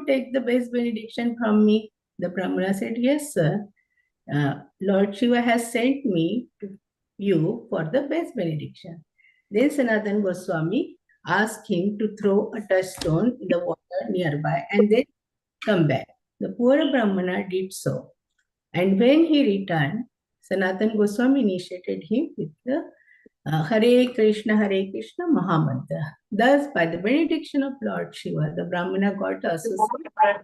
to take the best benediction from me? The Brahmana said, yes, sir. Lord Shiva has sent me to you for the best benediction. Then Sanatana Goswami asked him to throw a touchstone in the water nearby and then come back. The poor Brahmana did so. And when he returned, Sanatana Goswami initiated him with the Hare Krishna Mahamantra. Thus, by the benediction of Lord Shiva, the Brahmana got associated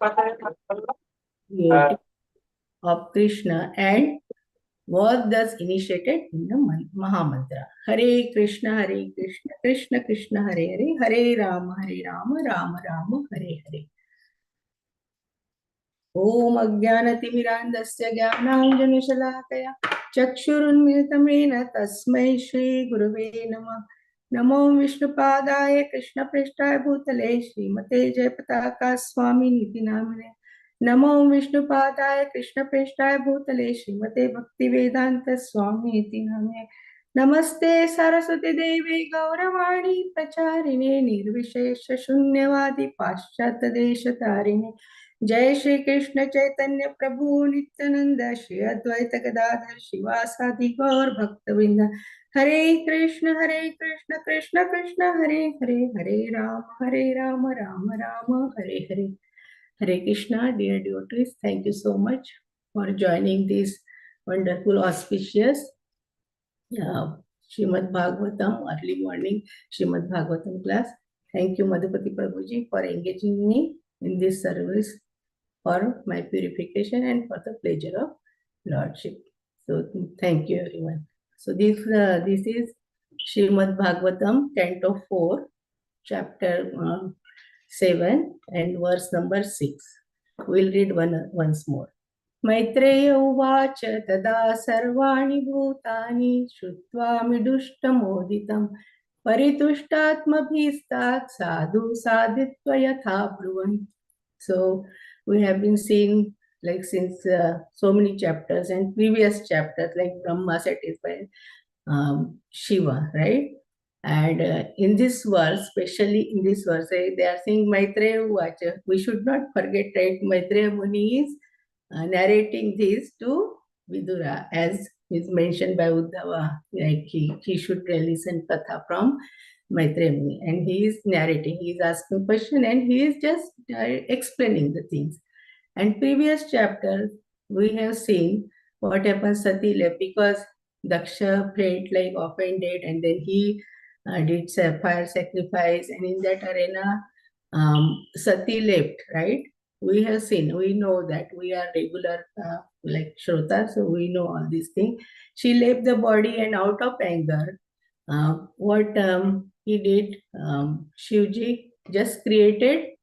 of Krishna and was thus initiated in the Mahamantra. Hare Krishna, Krishna Krishna, Hare Hare, Hare Rama, Rama Rama, Hare Hare. Om Ajnanatimirandasya Jnananjanashalaakaya Chakshurunmilitam Yena Tasmai Shri Gurave Namah. Namo Vishnupadaya Krishna Prishthaya Bhutale Srimate Jayapataka Swami Niti Namane. Namo Vishnupadaya Krishna Prishthaya Bhutale Srimate Bhaktivedanta Swami Niti Namane. Namaste Saraswati Devi Gauravani Pracharine Nirvishesha Shunyavadi Paschata Deshatarine. Jai Shri Krishna Chaitanya Prabhu Nityanand Shri Advaita Gadadhar शिवासादि Gaur भक्तवृंद. Hare Krishna Krishna Krishna Hare Hare, Hare Ram Ram Ram Hare Hare. Hare Krishna, dear devotees, thank you so much for joining this wonderful, auspicious Srimad Bhagavatam, early morning Srimad Bhagavatam class. Thank you, Madhupati Prabhuji, for engaging me in this service for my purification and for the pleasure of Lordship. So thank you, everyone. So this is Srimad Bhagavatam, Canto 4, Chapter 7 and verse number 6. We'll read once more. Maitreya uvacha tada sarvani bhutani shrutva midushtamoditam paritushtatmabhistat sadhu sadhitva yatha bruvan. So we have been seeing like since so many chapters and previous chapters like Brahma satisfied Shiva, right? And in this verse, especially in this verse, they are saying Maitreya Uvacha. We should not forget, right? Maitreya Muni is narrating this to Vidura, as is mentioned by Uddhava. Like he should listen Katha from Maitreya Muni, and he is narrating, he is asking question, and he is just explaining the things. And previous chapter we have seen what happens. Sati left because Daksha felt like offended, and then he did fire sacrifice, and in that arena Sati left, right? We have seen, we know that we are regular like Shrota, so we know all these things. She left the body, and out of anger, what he did, Shivji just created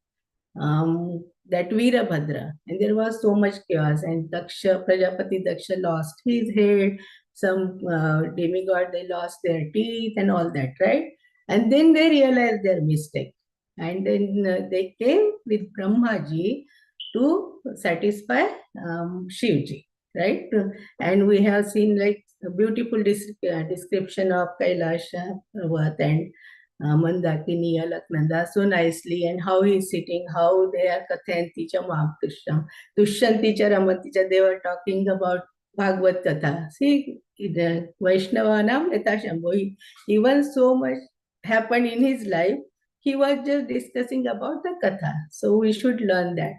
that Veerabhadra, and there was so much chaos, and Prajapati Daksha lost his head, some demigod, they lost their teeth and all that, right? And then they realized their mistake, and then they came with Brahmaji to satisfy Shivji, right? And we have seen like a beautiful description of Kailasha Parvat and Mandakini, Alaknanda so nicely, and how he is sitting, how they are Kathanticha Mahakrishna, Dushyanticha Ramanticha, they were talking about Bhagavad Katha. See, the Vaishnavanam Yatashambho, even so much happened in his life, he was just discussing about the Katha. So we should learn that.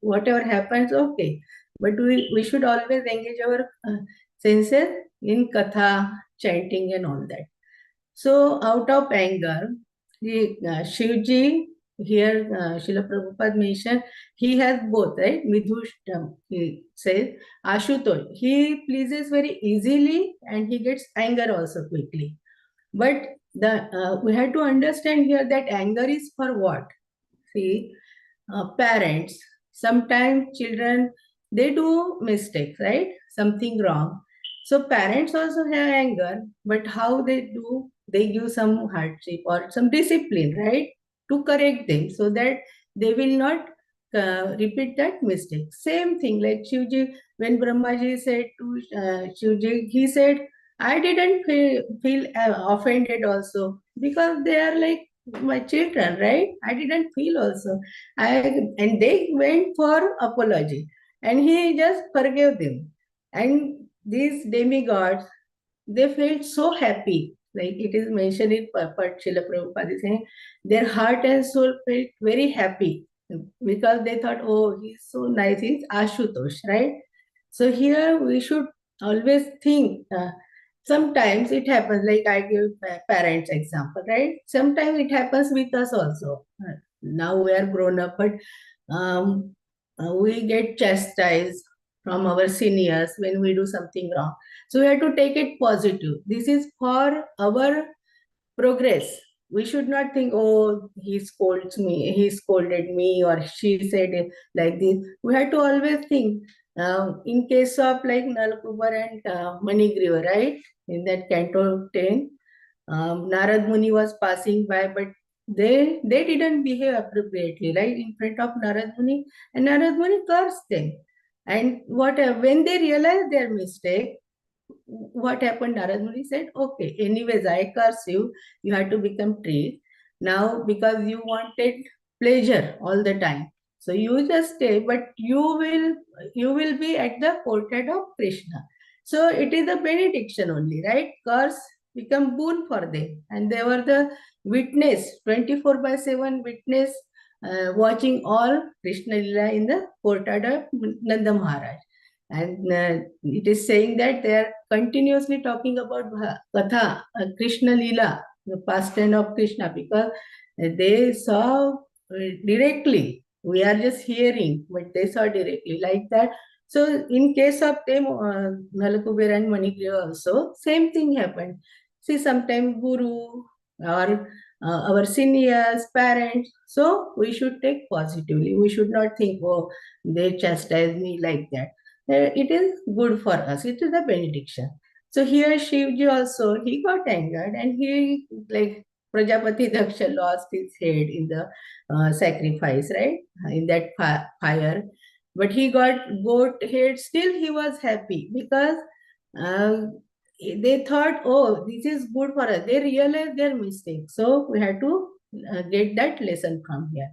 Whatever happens, okay. But we should always engage our senses in Katha, chanting and all that. So out of anger, Shivji, here Srila Prabhupada mentioned, he has both, right? Midhushtam, he says, Ashutosh, he pleases very easily and he gets anger also quickly. But we have to understand here that anger is for what? See, parents, sometimes children, they do mistakes, right? Something wrong. So parents also have anger, but how they do? They give some hardship or some discipline, right? To correct them so that they will not repeat that mistake. Same thing like Shivji, when Brahmaji said to Shivji, he said, I didn't feel offended also, because they are like my children, right? I didn't feel also. And they went for apology, and he just forgave them. And these demigods, they felt so happy. Like it is mentioned in Srila Prabhupada is saying, their heart and soul felt very happy because they thought, oh, he's so nice, he's Ashutosh, right? So here we should always think. Sometimes it happens, like I give parents example, right? Sometimes it happens with us also. Now we are grown up, but um, we get chastised from our seniors when we do something wrong. So we have to take it positive. This is for our progress. We should not think, oh, he scolded me, or she said it like this. We have to always think, in case of like Nalkubar and Manigriva, right? In that Canto 10, Narad Muni was passing by, but they didn't behave appropriately, right? In front of Narad Muni, and Narad Muni cursed them. And what when they realized their mistake, what happened? Narad Muni said, okay, anyways, I curse you. You have to become tree. Now, because you wanted pleasure all the time. So you just stay, but you will be at the portrait of Krishna. So it is a benediction only, right? Curse become boon for them. And they were the witness, 24 by 7 witness, watching all Krishna Lila in the portrait of Nanda Maharaj. And it is saying that they are continuously talking about Katha, Krishna Lila, the pastime of Krishna, because they saw directly. We are just hearing, but they saw directly like that. So in case of them, Nalakubera and Manikriva also, same thing happened. See, sometimes Guru or our seniors, parents, so we should take positively. We should not think, oh, they chastise me like that. It is good for us. It is a benediction. So here Shivji also, he got angered, and he, like Prajapati Daksha, lost his head in the sacrifice, right? In that fire. But he got goat head. Still he was happy because uh, they thought, oh, this is good for us. They realized their mistake. So we had to get that lesson from here.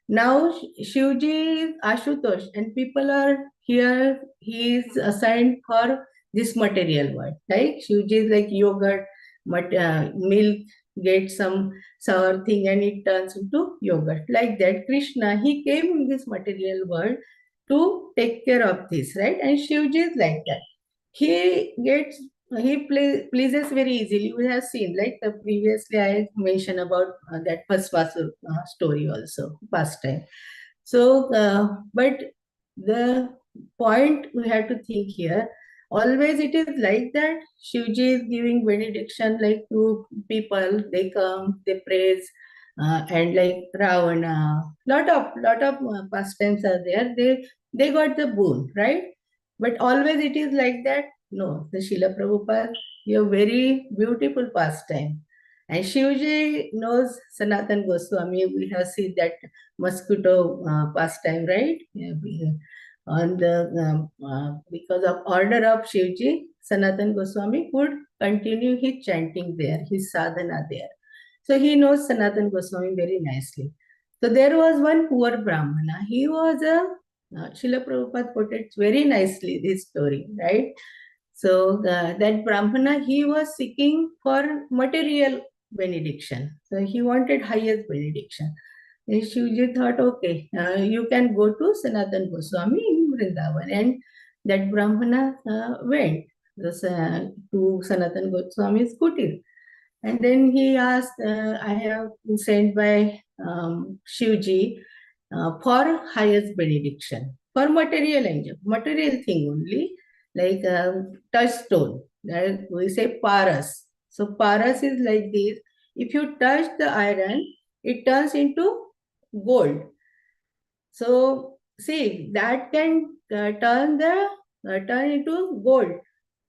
Now Shivji is Ashutosh, and people are here. He is assigned for this material world. Like Shivji is like yogurt, milk, get some sour thing, and it turns into yogurt. Like that, Krishna, he came in this material world to take care of this, right? And Shivji is like that. He gets pleases very easily. We have seen, like previously I mentioned about that first Vasur story also, past time. So, but the point we have to think here, always it is like that. Shivji is giving benediction like to people. They come, they praise, and like Ravana, lot of pastimes are there. They got the boon, right? But always it is like that. No, the Srila Prabhupada, you have very beautiful pastime. And Shivji knows Sanatan Goswami. We have seen that mosquito pastime, right? Yeah, on the because of order of Shivji, Sanatan Goswami could continue his chanting there, his sadhana there. So he knows Sanatan Goswami very nicely. So there was one poor Brahmana. He was a Srila Prabhupada quoted very nicely this story, right? So that Brahmana, he was seeking for material benediction. So he wanted highest benediction. And Shivji thought, okay, you can go to Sanatan Goswami in Vrindavan. And that Brahmana went to Sanatan Goswami's kutir. And then he asked, I have been sent by Shivji for highest benediction, for material angel, material thing only, like touchstone. That we say paras. So paras is like this. If you touch the iron, it turns into gold. So see, that can turn into gold.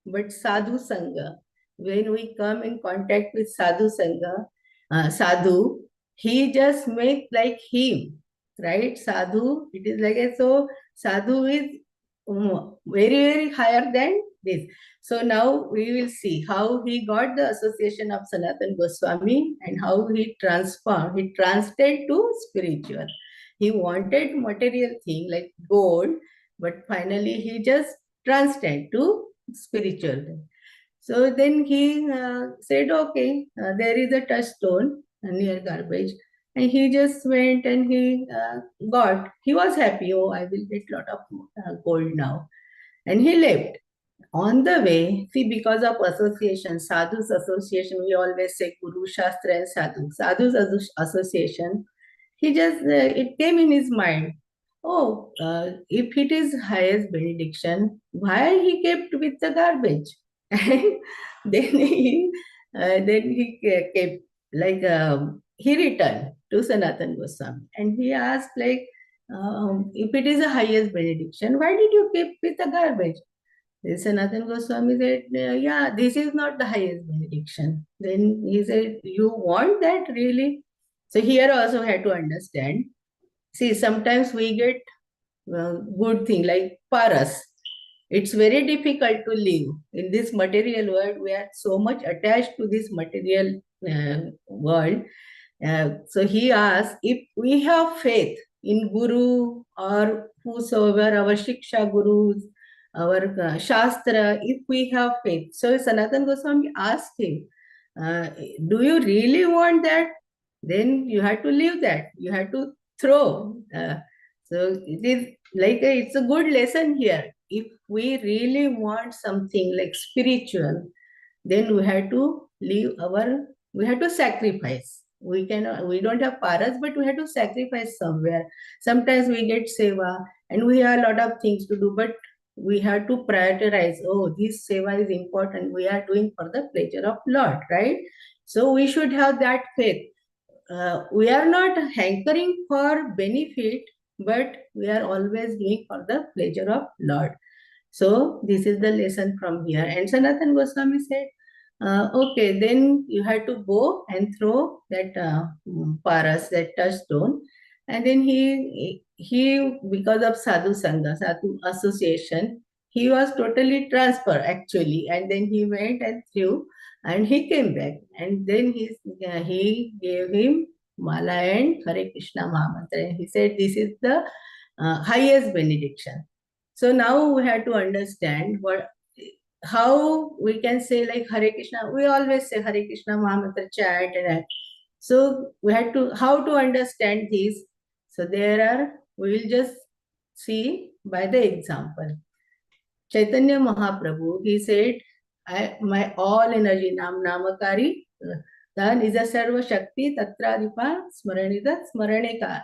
But sadhu sangha, when we come in contact with sadhu sangha, sadhu, he just make like him, right? Sadhu, it is like a, so sadhu is very, very higher than this. So now we will see how he got the association of Sanatan Goswami and how he transformed, he translated to spiritual. He wanted material thing like gold, but finally he just translated to spiritual. So then he said, okay, there is a touchstone near garbage. And he just went and he was happy. Oh, I will get lot of gold now. And he left. On the way, see, because of association, sadhu's association, we always say Guru, Shastra and Sadhu. Sadhu's association, he just, it came in his mind. Oh, if it is highest benediction, why he kept with the garbage? And then he kept, like, he returned to Sanatan Goswami and he asked, like, if it is the highest benediction, why did you keep with the garbage? Then Sanatan Goswami said, yeah, this is not the highest benediction. Then he said, you want that really? So here also had to understand. See, sometimes we get good thing like paras. It's very difficult to live in this material world. We are so much attached to this material world. So he asked, if we have faith in Guru or whosoever, our Shiksha Gurus, our Shastra, if we have faith. So Sanatan Goswami asked him, do you really want that? Then you have to leave that. You have to throw. So it is like it's a good lesson here. If we really want something like spiritual, then we have to we have to sacrifice. We don't have paras, but we have to sacrifice somewhere. Sometimes we get seva and we have a lot of things to do, but we have to prioritize. Oh, this seva is important. We are doing for the pleasure of Lord, right? So we should have that faith. We are not hankering for benefit, but we are always doing for the pleasure of Lord. So this is the lesson from here. And Sanatan Goswami said, okay, then you have to go and throw that paras, that touchstone. And then he because of sadhu sangha, sadhu association, he was totally transferred actually. And then he went and threw and he came back. And then he gave him mala and Hare Krishna Mahamantra. And he said, this is the highest benediction. So now we have to understand how we can say like Hare Krishna. We always say Hare Krishna Mahamantra chant and so we have to how to understand this. So we will just see by the example. Chaitanya Mahaprabhu, he said, my all energy namakari, then is a sarva shakti tatradipa smaranita smaranena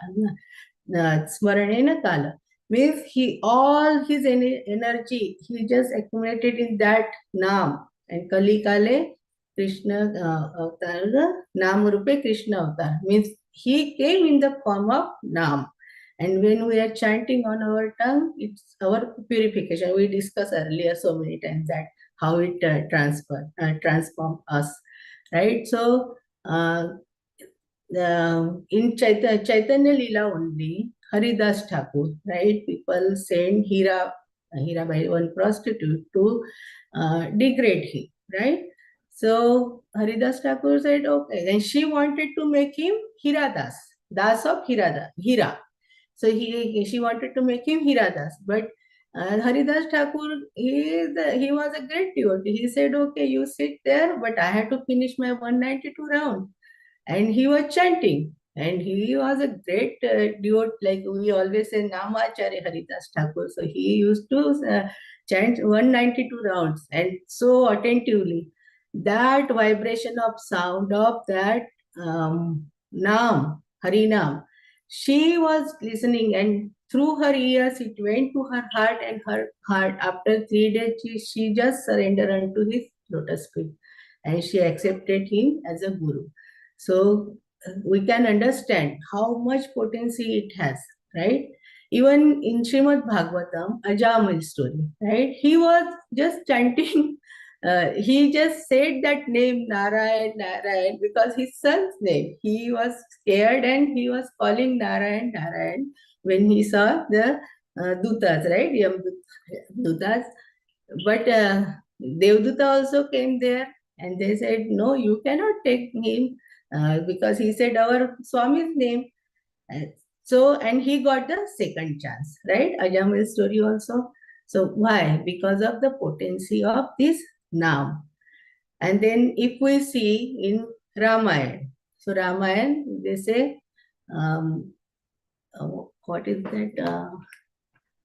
kala. Means all his energy, he just accumulated in that Nam. And Kali Kale, Krishna avatar, Nam Rupe Krishna avatar. Means he came in the form of Nam. And when we are chanting on our tongue, it's our purification. We discussed earlier so many times that how it transform us, right? So in Chaitanya Leela only, Haridas Thakur, right? People send Hirabai, one prostitute, to degrade him, right? So Haridas Thakur said, okay. Then she wanted to make him Hiradas, Das of Hira. So she wanted to make him Hiradas. But Haridas Thakur, he was a great devotee. He said, okay, you sit there, but I had to finish my 192 round. And he was chanting. And he was a great devotee, like we always say, Namacharya Haridas Thakur. So he used to chant 192 rounds and so attentively. That vibration of sound of that Nam, Harinam, she was listening, and through her ears it went to her heart, and her heart, after 3 days, she just surrendered unto his lotus feet. And she accepted him as a guru. So we can understand how much potency it has, right? Even in Srimad Bhagavatam, Ajamil story, right? He was just chanting, he just said that name Narayan, Narayan, because his son's name. He was scared and he was calling Narayan, Narayan when he saw the dutas, right? Yam dutas. But Devduta also came there, and they said, no, you cannot take him because he said our Swami's name. And so, and he got the second chance, right? Ajamil's story also. So why? Because of the potency of this Naam. And then if we see in Ramayana, so Ramayana, they say, um, what is that?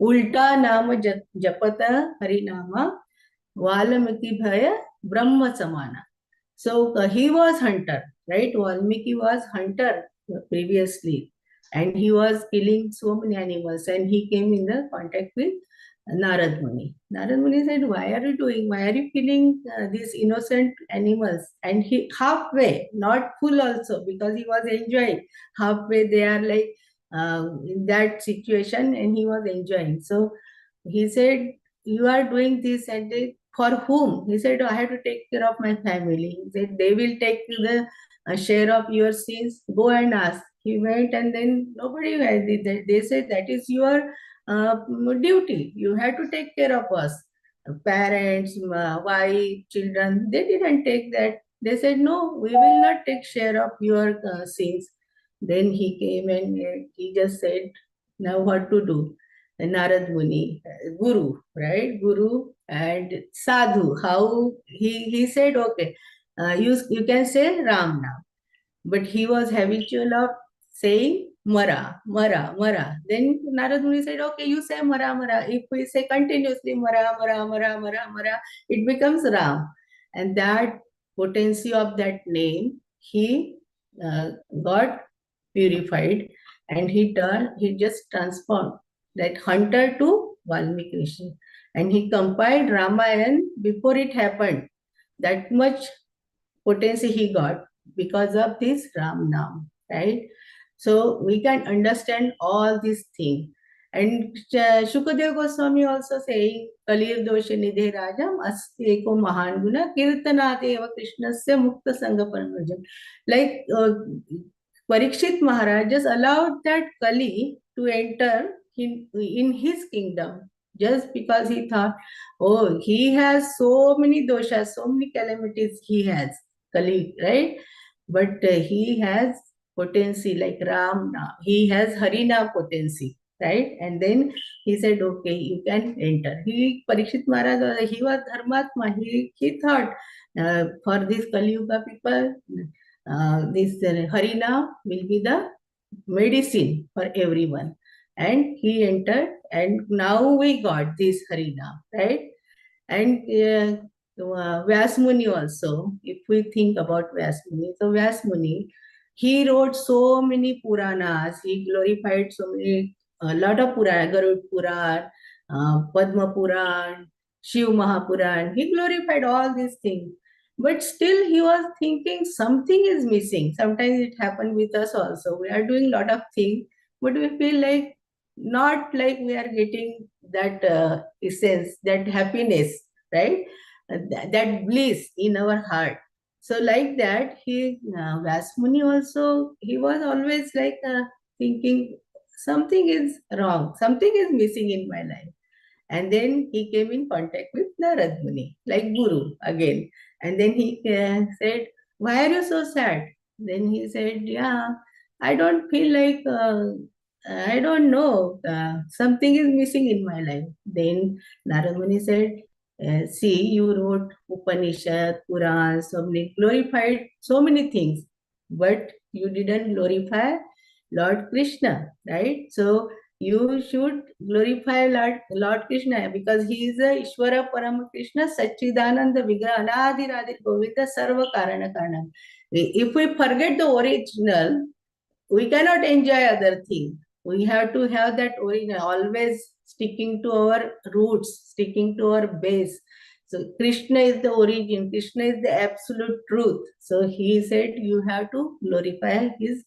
Ulta Nama Japata Harinama Valmiki Bhaya Brahma Samana. So he was hunter, right? Valmiki was hunter previously, and he was killing so many animals, and he came in the contact with Narad Muni. Narad Muni said, "Why are you doing? Why are you killing these innocent animals?" And he halfway, not full also, because he was enjoying. Halfway, they are like in that situation, and he was enjoying. So he said, "You are doing this, and for whom?" He said, "I have to take care of my family." He said, "They will take the share of your sins. Go and ask." He went, and then nobody had it. They said, "That is your duty. You have to take care of us." Parents, wife, children, they didn't take that. They said, "No, we will not take share of your sins." Then he came and he just said, "Now what to do?" Narad Muni, Guru, right? Guru and Sadhu. How he said, okay, you can say Ram now, but he was habitual of saying Mara, Mara, Mara. Then Narad Muni said, okay, you say Mara, Mara. If we say continuously Mara, Mara, Mara, Mara, Mara, it becomes Ram. And that potency of that name, he got purified, and he just transformed that hunter to Valmiki Rishi. And he compiled Ramayana before it happened. That much potency he got because of this Ram Nam, right? So we can understand all these things. And Shukadev Goswami also saying, Kalir Dosha Nidhe Rajam Asti Eko Mahan Guna Kirtanat Eva Krishnasya Mukta Sangha Paramajam. Like Parikshit Maharaj just allowed that Kali to enter in his kingdom just because he thought, oh, he has so many doshas, so many calamities he has, Kali, right? But he has potency like Ram, he has Harina potency, right? And then he said, okay, you can enter. Parikshit Maharaj, he was Dharmatma. He thought for this Kali Yuga people, this Harina will be the medicine for everyone. And he entered, and now we got this Harina, right? And Vyas Muni also, if we think about Vyas Muni, so Vyas Muni, he wrote so many Puranas, he glorified so many, a lot of Purana, Garud Puran, Padma Puran, Shiv Mahapuran, he glorified all these things. But still he was thinking something is missing. Sometimes it happened with us also. We are doing a lot of things, but we feel like not like we are getting that essence, that happiness, right? That bliss in our heart. So like that, Vyasmuni also, he was always like thinking something is wrong, something is missing in my life. And then he came in contact with Narad Muni, like Guru again. And then he said, why are you so sad? Then he said, yeah, I don't feel like, I don't know, something is missing in my life. Then Narad Muni said, see, you wrote Upanishad, Puran, so many, glorified so many things, but you didn't glorify Lord Krishna, right? So you should glorify Lord Krishna because he is a Ishvara Parama Krishna Satchidananda Vigraha Anadi Radhi Govinda Sarva Karana Karanam. If we forget the original, we cannot enjoy other things. We have to have that original, always sticking to our roots, sticking to our base. So Krishna is the origin, Krishna is the absolute truth. So he said you have to glorify his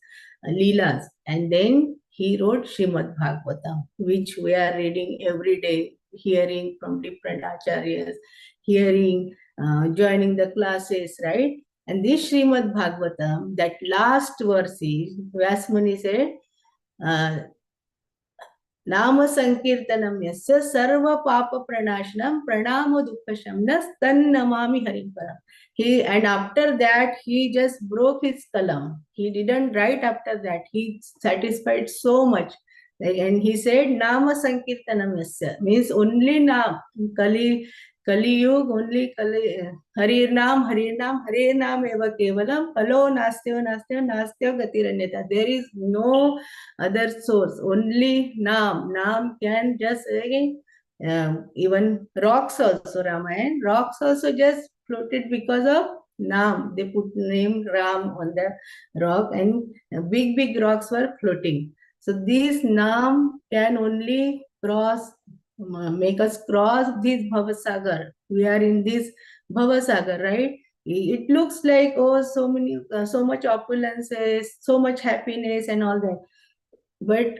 Leelas. And then he wrote Srimad Bhagavatam, which we are reading every day, hearing from different acharyas, hearing, joining the classes, right? And this Srimad Bhagavatam, that last verse is, Vyasmuni said, uh, Nama Sankirtanam Yasya Sarva Papa Pranashanam Pranamo Dukkha Shamnas Tan Namami Hariparam. And after that he just broke his kalam. He didn't write after that. He satisfied so much. And he said Nama Sankirtanam Yasya means only Nam. Kali Yug, only Harir Nam, Harir Nam Eva Kevalam, Kalo Nastyo Gatiranyata. There is no other source, only Nam can just again, even rocks also, Ramayan, rocks also just floated because of Nam. They put name Ram on the rock, and big rocks were floating. So these Nam can only make us cross this Bhavasagar. We are in this Bhavasagar, right? It looks like, oh, so much opulences, so much happiness and all that. But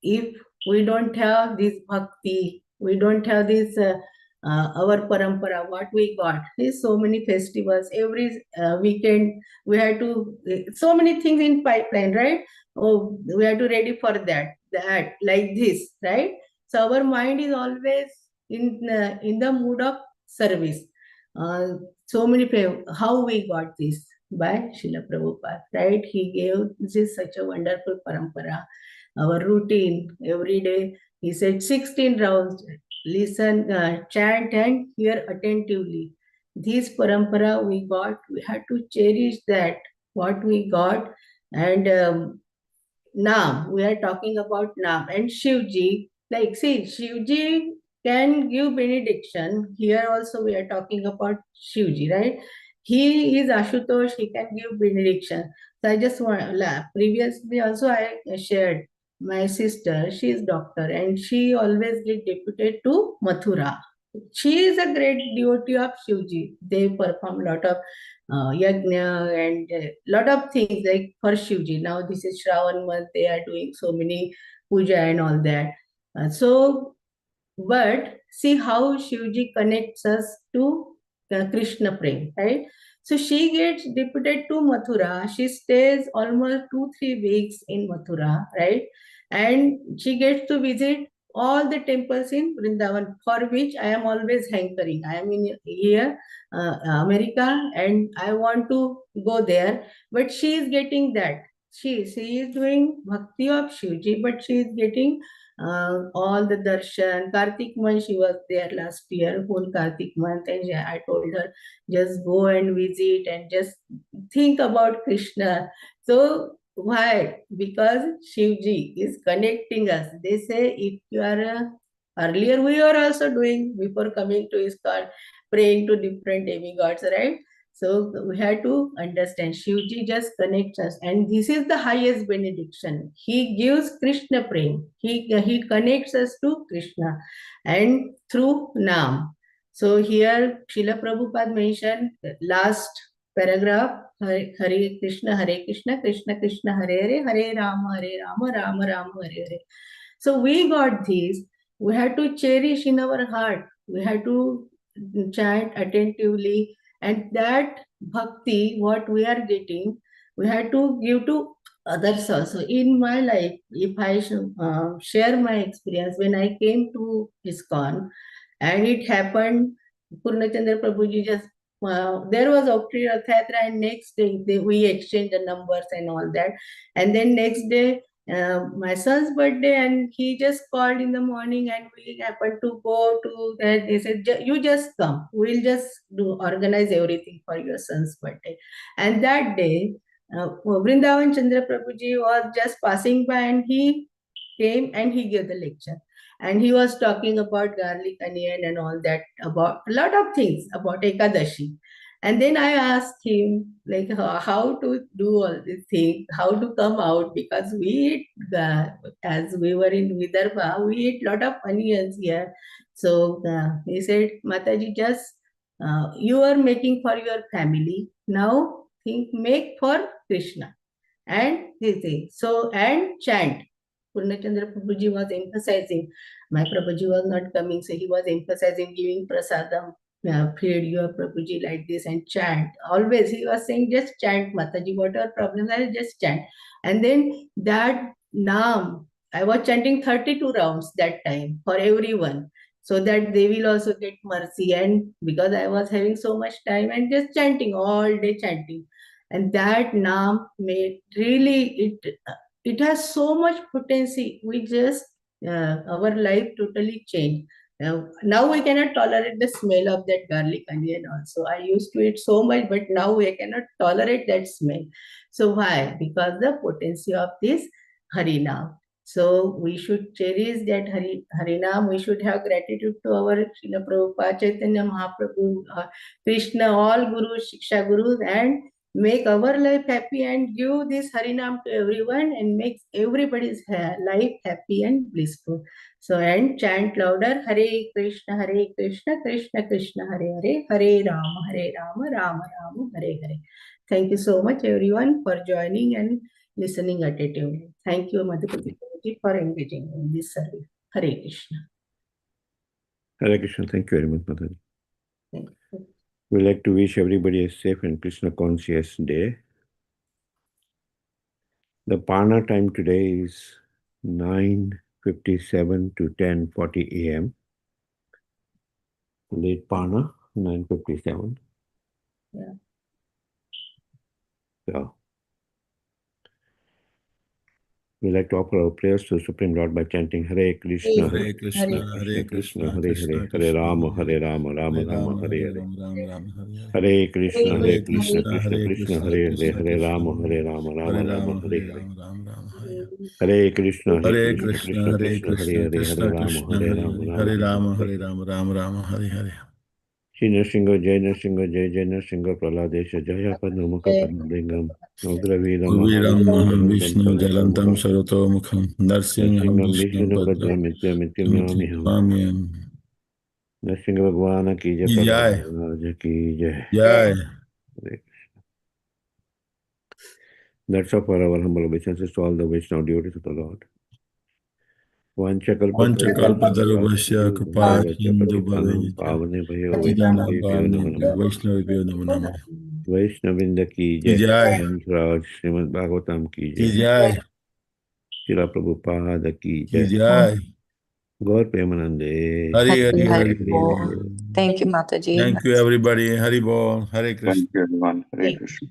if we don't have this bhakti, we don't have this our parampara, what we got is so many festivals every weekend. We have to so many things in pipeline, right? Oh, we have to ready for that like this, right? So our mind is always in the mood of service. So many how we got this by Srila Prabhupada, right? He gave this such a wonderful parampara. Our routine every day. He said 16 rounds, listen, chant and hear attentively. This parampara we got, we had to cherish that, what we got. And Naam, we are talking about Naam. And Shivji, like, see, Shivji can give benediction. Here also we are talking about Shivji, right? He is Ashutosh, he can give benediction. So I just want, previously also I shared my sister, she is doctor and she always get deputed to Mathura. She is a great devotee of Shivji. They perform a lot of yajna and a lot of things like for Shivji. Now this is Shravan month, they are doing so many puja and all that. But see how Shivji connects us to Krishna Prem, right? So she gets deputed to Mathura. She stays almost 2-3 weeks in Mathura, right? And she gets to visit all the temples in Vrindavan, for which I am always hankering. I am in here, America, and I want to go there. But she is getting that. She is doing bhakti of Shivji, but she is getting all the darshan. Kartik month she was there last year, whole Kartik month, and I told her just go and visit and just think about Krishna. So why? Because Shivji is connecting us. They say if you are earlier we are also doing before coming to ISKCON, praying to different demigods, right? So we have to understand Shivji just connects us, and this is the highest benediction. He gives Krishna prem. He connects us to Krishna, and through Nam. So here Srila Prabhupada mentioned last paragraph, Hare Krishna, Krishna Krishna, Hare Hare, Hare Rama, Rama Rama, Hare Hare. So we got these. We have to cherish in our heart. We have to chant attentively, and that bhakti, what we are getting, we have to give to others also. In my life, if I should share my experience when I came to ISKCON, and it happened, Purnachandra Prabhuji just there was October Rath Yatra, and next day we exchanged the numbers and all that, and then next day my son's birthday, and he just called in the morning, and we happened to go to that. They said, you just come, we'll just organize everything for your son's birthday." And that day Vrindavan Chandra Prabhuji was just passing by, and he came and he gave the lecture, and he was talking about garlic onion and all that, about a lot of things about Ekadashi. And then I asked him, like, how to do all these things, how to come out, because we eat, as we were in Vidarbha, we eat lot of onions here. So he said, Mataji, just you are making for your family. Now think, make for Krishna. And this thing. So, and chant. Purnachandra Prabhuji was emphasizing. My Prabhuji was not coming, so he was emphasizing giving prasadam. Feed your Prabhuji like this and chant. Always he was saying, just chant, Mataji, whatever problems are, just chant. And then that Naam, I was chanting 32 rounds that time for everyone, so that they will also get mercy. And because I was having so much time and just chanting all day chanting, and that Naam made really it has so much potency. We just our life totally changed. Now we cannot tolerate the smell of that garlic onion also. I used to eat so much, but now we cannot tolerate that smell. So why? Because the potency of this Harinam. So we should cherish that Harinam. We should have gratitude to our Srila Prabhupada, Chaitanya Mahaprabhu, Krishna, all gurus, Shiksha gurus, and make our life happy and give this Harinam to everyone and make everybody's life happy and blissful. So, and chant louder, Hare Krishna, Krishna Krishna, Hare Hare, Hare Rama, Rama Rama, Hare Hare. Thank you so much, everyone, for joining and listening attentively. Thank you, Madhupati Prabhuji, for engaging in this service. Hare Krishna. Hare Krishna. Thank you very much, Mataji. Thank you. We'd like to wish everybody a safe and Krishna conscious day. The Parna time today is 9:57 to 10:40 a.m. Late Parna, 9:57. Yeah. So, we like to offer our prayers to Supreme Lord by chanting Hare Krishna, Hare Krishna, Hare Krishna, Krishna, Hare Hare, Hare Rama, Hare Rama, Rama Rama, Hare Hare. Hare Krishna, Hare Krishna, Krishna Krishna, Hare Hare, Hare Rama, Hare Rama, Rama Rama, Hare Hare. Hare Krishna, Hare Krishna, Krishna Krishna, Hare Hare, Hare Rama, Hare Rama, Hare Rama, Hare Rama, Rama Rama, Hare Hare. Shri Nrsinga, Jai Nrsinga, Jai Jai Nrsinga, Praladesha, Jaya Padmamukha Padmalingam, Ugraveedam Uviram Maham Mahaviram Vishnu Jalantam Sarantam Saroto Mukham Narsingham Nrsingham Vishnu Vishnu Padram Bhadram Nityam Swamyam. Nrsinga Bhagwana ki Jai, Jai. Prahlad ki Jai. Jai. That's all for our humble obeisances to all the Vaishnava devotees of the Lord. Vanchakalpatarubhasya Kripa Sindhu Paritanam Bhaveta Pavane Bhayo Patitana Vaishnavibhyo Namo Bhavane Namo Vaishnavibhyo Namo Namo. Vaishnavinda ki Ki Jai. Jai. Raj Srimad Bhagavatam ki Ki Jai. Jai. Srila Prabhupada ki Ki Jai. Jai. Gaur Premanande. Hari Hari Hari Hari. Bol. Thank you, Mataji. Thank you everybody. Hari Bol. Hare Krishna. Thank you everyone. Hare Krishna.